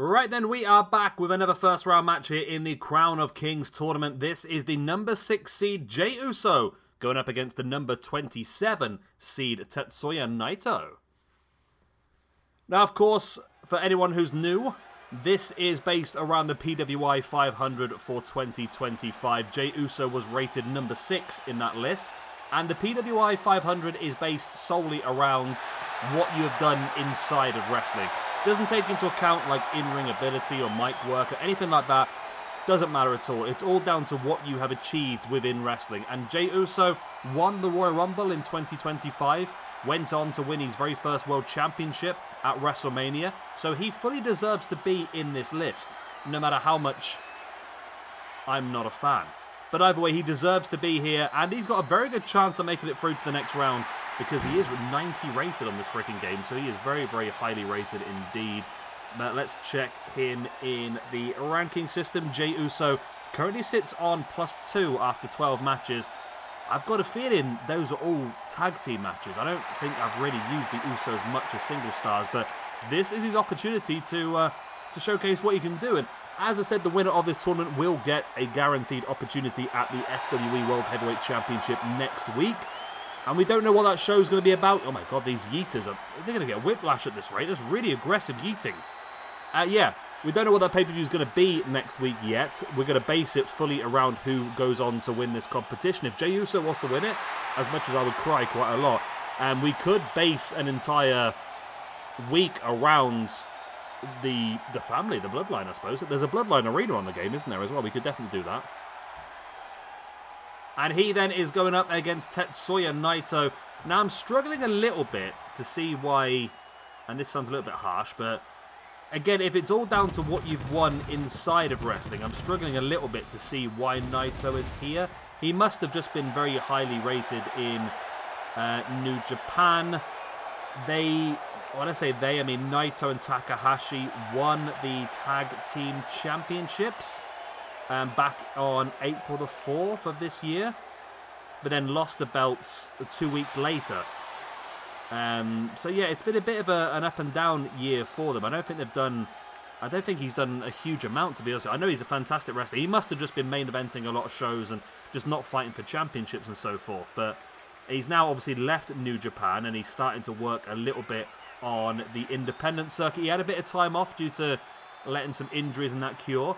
Right then, we are back with another first round match here in the Crown of Kings tournament. This is the number 6 seed Jey Uso going up against the number 27 seed Tetsuya Naito. Now, of course, for anyone who's new, this is based around the PWI 500 for 2025. Jey Uso was rated number 6 in that list, and the PWI 500 is based solely around what you have done inside of wrestling. Doesn't take into account like in-ring ability or mic work or anything like that. Doesn't matter at all. It's all down to what you have achieved within wrestling. And Jey Uso won the Royal Rumble in 2025, went on to win his very first World Championship at WrestleMania, so he fully deserves to be in this list, no matter how much I'm not a fan. But either way, he deserves to be here, and he's got a very good chance of making it through to the next round, because he is 90 rated on this freaking game, so he is very, very highly rated indeed. But let's check him in the ranking system. Jey Uso currently sits on +2 after 12 matches. I've got a feeling those are all tag team matches. I don't think I've really used the Usos much as single stars, but this is his opportunity to showcase what he can do. And as I said, the winner of this tournament will get a guaranteed opportunity at the SWE World Heavyweight Championship next week. And we don't know what that show is going to be about. Oh my god, these yeeters they're going to get whiplash at this rate. That's really aggressive yeeting. Yeah, we don't know what that pay-per-view is going to be next week yet. We're going to base it fully around who goes on to win this competition. If Jey Uso was to win it, as much as I would cry quite a lot, we could base an entire week around the family, the bloodline, I suppose. There's a bloodline arena on the game, isn't there, as well? We could definitely do that. And he then is going up against Tetsuya Naito. Now, I'm struggling a little bit to see why, and this sounds a little bit harsh, but again, if it's all down to what you've won inside of wrestling, I'm struggling a little bit to see why Naito is here. He must have just been very highly rated in New Japan. When I say they, I mean Naito and Takahashi won the Tag Team Championships back on April the 4th of this year, but then lost the belts 2 weeks later. So yeah, it's been a bit of an up and down year for them. I don't think he's done a huge amount, to be honest. I know he's a fantastic wrestler. He must have just been main eventing a lot of shows and just not fighting for championships and so forth. But he's now obviously left New Japan and he's starting to work a little bit on the independent circuit. He had a bit of time off due to letting some injuries and that cure.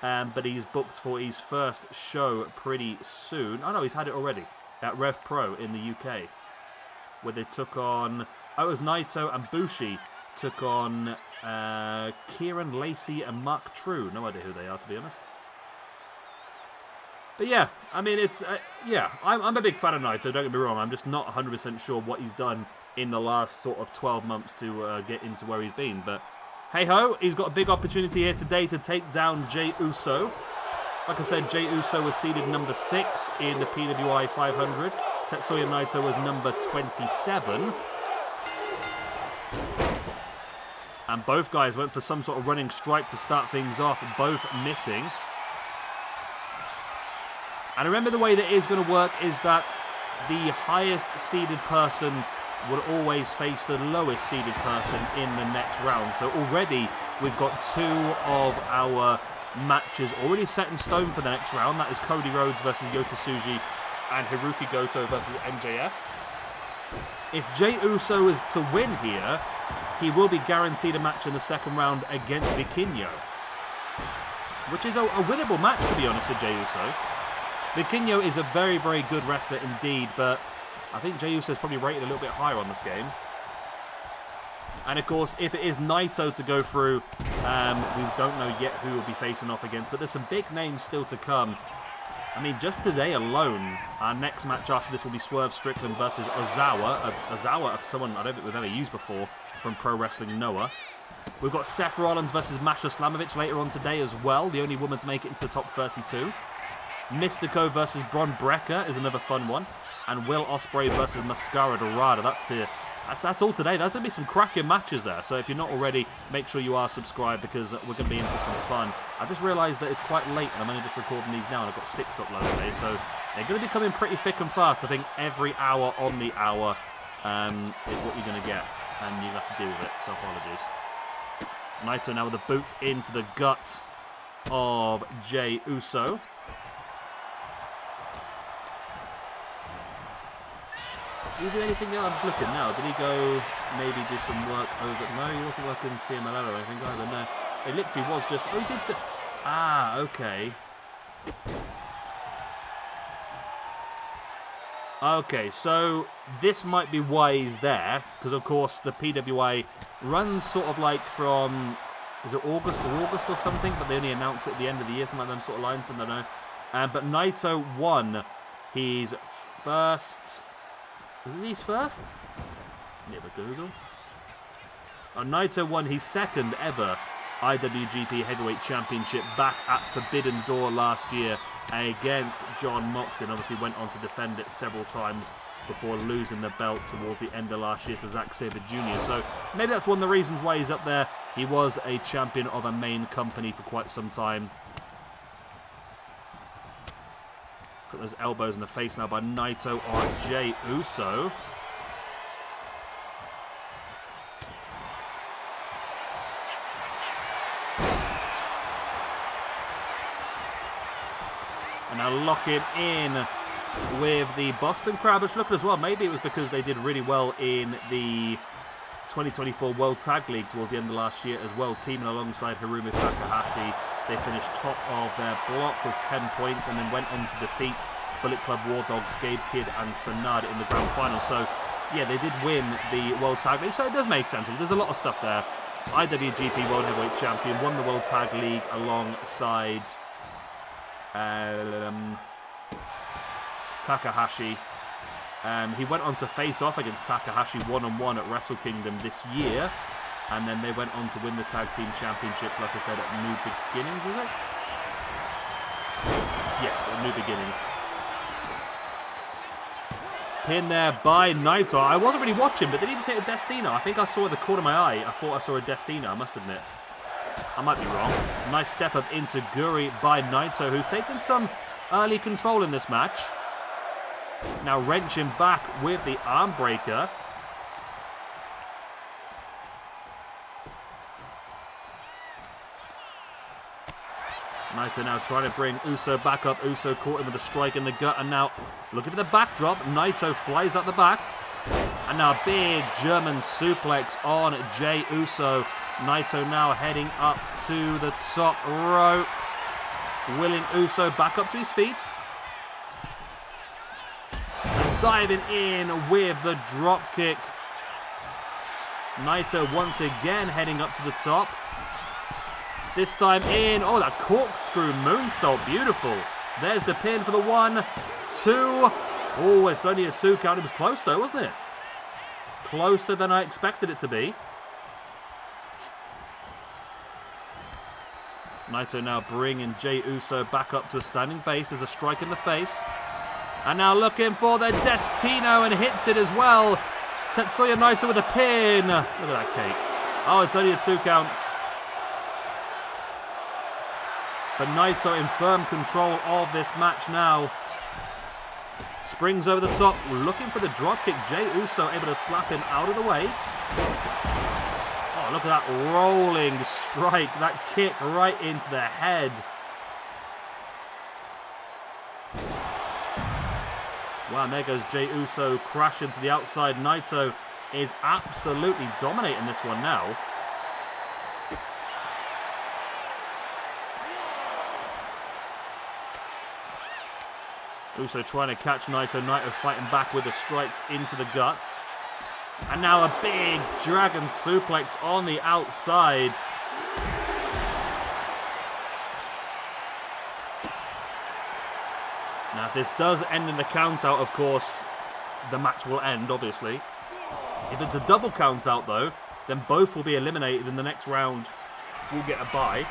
But he's booked for his first show pretty soon. Oh no, he's had it already at Rev Pro in the UK, where they took on, it was Naito and Bushi took on Kieran Lacey and Mark True. No idea who they are, to be honest. But yeah, I mean, it's, I'm a big fan of Naito, don't get me wrong. I'm just not 100% sure what he's done in the last sort of 12 months to get into where he's been. But hey-ho, he's got a big opportunity here today to take down Jey Uso. Like I said, Jey Uso was seeded number 6 in the PWI 500. Tetsuya Naito was number 27. And both guys went for some sort of running strike to start things off, both missing. And remember, the way that it is going to work is that the highest seeded person would always face the lowest seeded person in the next round. So already we've got 2 of our matches already set in stone for the next round. That is Cody Rhodes versus Yota Tsuji and Hiroki Goto versus MJF. If Jey Uso is to win here, he will be guaranteed a match in the second round against Vikingo, which is a winnable match, to be honest, for Jey Uso. Vikingo is a very, very good wrestler indeed, but I think Jey Uso is probably rated a little bit higher on this game. And of course, if it is Naito to go through, we don't know yet who we'll be facing off against, but there's some big names still to come. I mean, just today alone, our next match after this will be Swerve Strickland versus Ozawa. Ozawa, someone I don't think we've ever used before from Pro Wrestling Noah. We've got Seth Rollins versus Masha Slamovich later on today as well, the only woman to make it into the top 32. Mystico versus Bron Breakker is another fun one. And Will Ospreay versus Mascara Dorada. That's all today. There's going to be some cracking matches there. So if you're not already, make sure you are subscribed, because we're going to be in for some fun. I just realised that it's quite late and I'm only just recording these now, and I've got 6 to upload today. So they're going to be coming pretty thick and fast. I think every hour on the hour is what you're going to get. And you have to deal with it. So apologies. Naito now with a boot into the gut of Jey Uso. Did he do anything else? I'm just looking now. Did he go maybe do some work over... No, he wasn't working CMLL or anything either, no. It literally was just... Oh, he did... Ah, okay. Okay, so this might be why he's there, because of course the PWI runs sort of like from, is it August to August or something, but they only announce it at the end of the year, something like them sort of lines, I don't know. But Naito won his first, was it his first? Never Google. Oh, Naito won his second ever IWGP Heavyweight Championship back at Forbidden Door last year against John Moxley, and obviously went on to defend it several times before losing the belt towards the end of last year to Zack Sabre Jr. So maybe that's one of the reasons why he's up there. He was a champion of a main company for quite some time. Got those elbows in the face now by Naito on Jey Uso. And now locking in with the Boston crowd, which look as well, maybe it was because they did really well in the 2024 World Tag League towards the end of last year as well, teaming alongside Hiromu Takahashi. They finished top of their block with 10 points and then went on to defeat Bullet Club War Dogs, Gabe Kidd and Sanada in the grand final. So, yeah, they did win the World Tag League, so it does make sense. There's a lot of stuff there. IWGP World Heavyweight Champion, won the World Tag League alongside... Takahashi. He went on to face off against Takahashi one-on-one at Wrestle Kingdom this year, and then they went on to win the Tag Team Championships, like I said, at New Beginnings, was it? Yes, at New Beginnings. Pin there by Naito. I wasn't really watching, but did he just hit a Destino? I think I saw the corner of my eye. I thought I saw a Destino, I must admit. I might be wrong. Nice step up into Guri by Naito, who's taken some early control in this match. Now wrenching back with the arm breaker. Naito now trying to bring Uso back up. Uso caught him with a strike in the gut, and now looking for the backdrop. Naito flies out the back. And now a big German suplex on Jey Uso. Naito now heading up to the top rope. Willing Uso back up to his feet. Diving in with the drop kick. Naito once again heading up to the top. This time in. Oh, that corkscrew moonsault. Beautiful. There's the pin for the 1, 2. Oh, it's only a 2 count. It was close though, wasn't it? Closer than I expected it to be. Naito now bringing Jey Uso back up to a standing base as a strike in the face. And now looking for the Destino and hits it as well. Tetsuya Naito with a pin. Look at that cake. Oh, it's only a 2 count. But Naito in firm control of this match now. Springs over the top, looking for the drop kick. Jey Uso able to slap him out of the way. Oh, look at that rolling strike. That kick right into the head. Wow, and there goes Jey Uso crashing to the outside. Naito is absolutely dominating this one now. Uso trying to catch Naito. Naito fighting back with the strikes into the guts. And now a big dragon suplex on the outside. Now, if this does end in the count-out, of course, the match will end, obviously. If it's a double count-out, though, then both will be eliminated in the next round. We'll get a bye.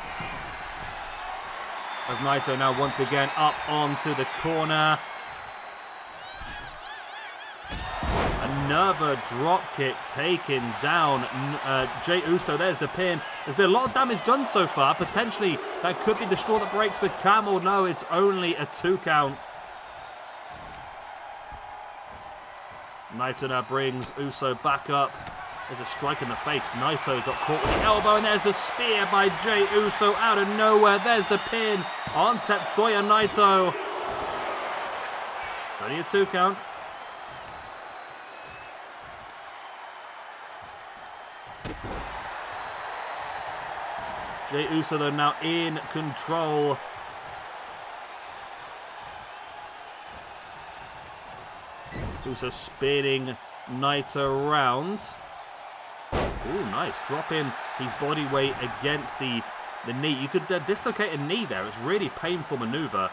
As Naito now once again up onto the corner. Another drop kick taken down Jey Uso. There's the pin. There's been a lot of damage done so far. Potentially, that could be the straw that breaks the camel. No, it's only a 2 count. Naito now brings Uso back up There's a strike in the face. Naito got caught with the elbow, and there's the spear by Jey Uso out of nowhere. There's the pin on Tetsuya Naito. Only a 2 count. Jey Uso, though, now in control. Uso spinning Naito around. Ooh, nice. Dropping his body weight against the knee. You could dislocate a knee there. It's really painful maneuver.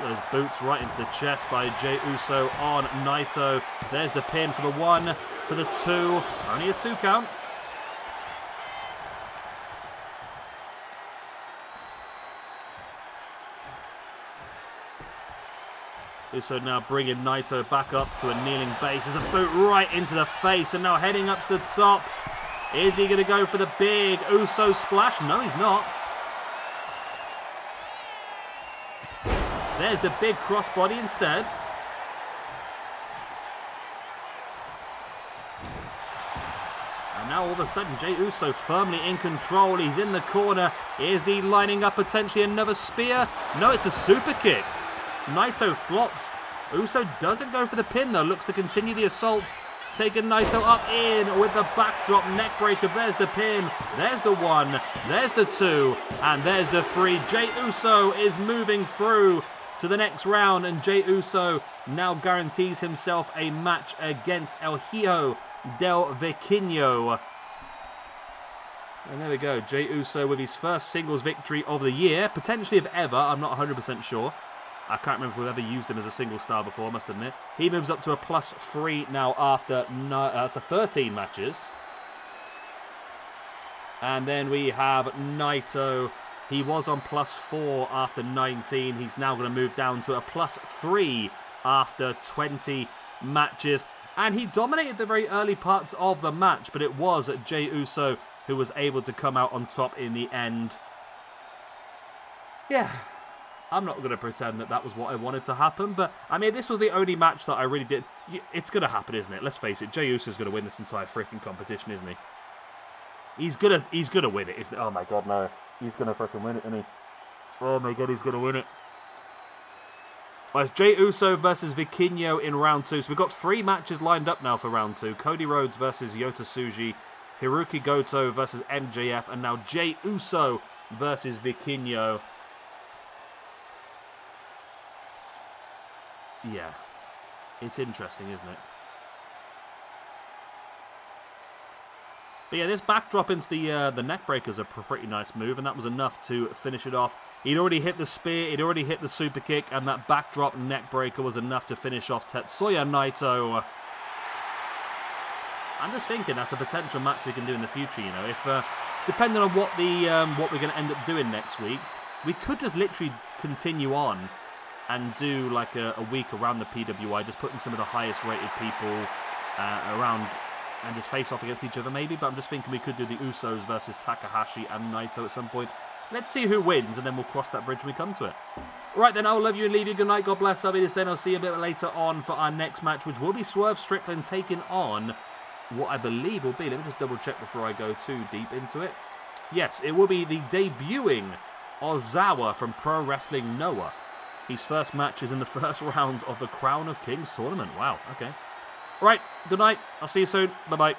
Those boots right into the chest by Jey Uso on Naito. There's the pin for the 1, for the 2. Only a 2 count. Uso now bringing Naito back up to a kneeling base. There's a boot right into the face, and now heading up to the top. Is he going to go for the big Uso splash? No, he's not. There's the big crossbody instead. And now all of a sudden, Jey Uso firmly in control. He's in the corner. Is he lining up potentially another spear? No, it's a super kick. Naito flops. Uso doesn't go for the pin though. Looks to continue the assault. Taking Naito up in with the backdrop neckbreaker. There's the pin. There's the 1. There's the 2. And there's the 3. Jey Uso is moving through to the next round, and Jey Uso now guarantees himself a match against El Hijo del Vikingo. And there we go, Jey Uso with his first singles victory of the year, potentially of ever, I'm not 100% sure. I can't remember if we've ever used him as a single star before, I must admit. He moves up to a +3 now after 13 matches. And then we have Naito. He was on +4 after 19. He's now going to move down to a +3 after 20 matches. And he dominated the very early parts of the match, but it was Jey Uso who was able to come out on top in the end. Yeah, I'm not going to pretend that that was what I wanted to happen, but I mean, this was the only match that I really did. It's going to happen, isn't it? Let's face it, Jey Uso's going to win this entire freaking competition, isn't he? He's gonna win it, isn't it? Oh my god, no. He's going to freaking win it, isn't he? Oh my god, he's going to win it. Well, it's Jey Uso versus Vikingo in round 2. So we've got 3 matches lined up now for round 2. Cody Rhodes versus Yota Tsuji. Hiroki Goto versus MJF. And now Jey Uso versus Vikingo. Yeah. It's interesting, isn't it? But yeah, this backdrop into the neck breaker is a pretty nice move, and that was enough to finish it off. He'd already hit the spear, he'd already hit the super kick, and that backdrop neck breaker was enough to finish off Tetsuya Naito. I'm just thinking that's a potential match we can do in the future, you know. If depending on what we're going to end up doing next week, we could just literally continue on and do like a week around the PWI, just putting some of the highest rated people around and just face off against each other maybe, but I'm just thinking we could do the Usos versus Takahashi and Naito at some point. Let's see who wins, and then we'll cross that bridge when we come to it. Right then, I'll love you and leave you. Good night, God bless. I'll be the same. I'll see you a bit later on for our next match, which will be Swerve Strickland taking on what I believe will be, let me just double check before I go too deep into it. Yes, it will be the debuting Ozawa from Pro Wrestling Noah. His first match is in the first round of the Crown of Kings tournament. Wow, okay. Right, good night. I'll see you soon. Bye-bye.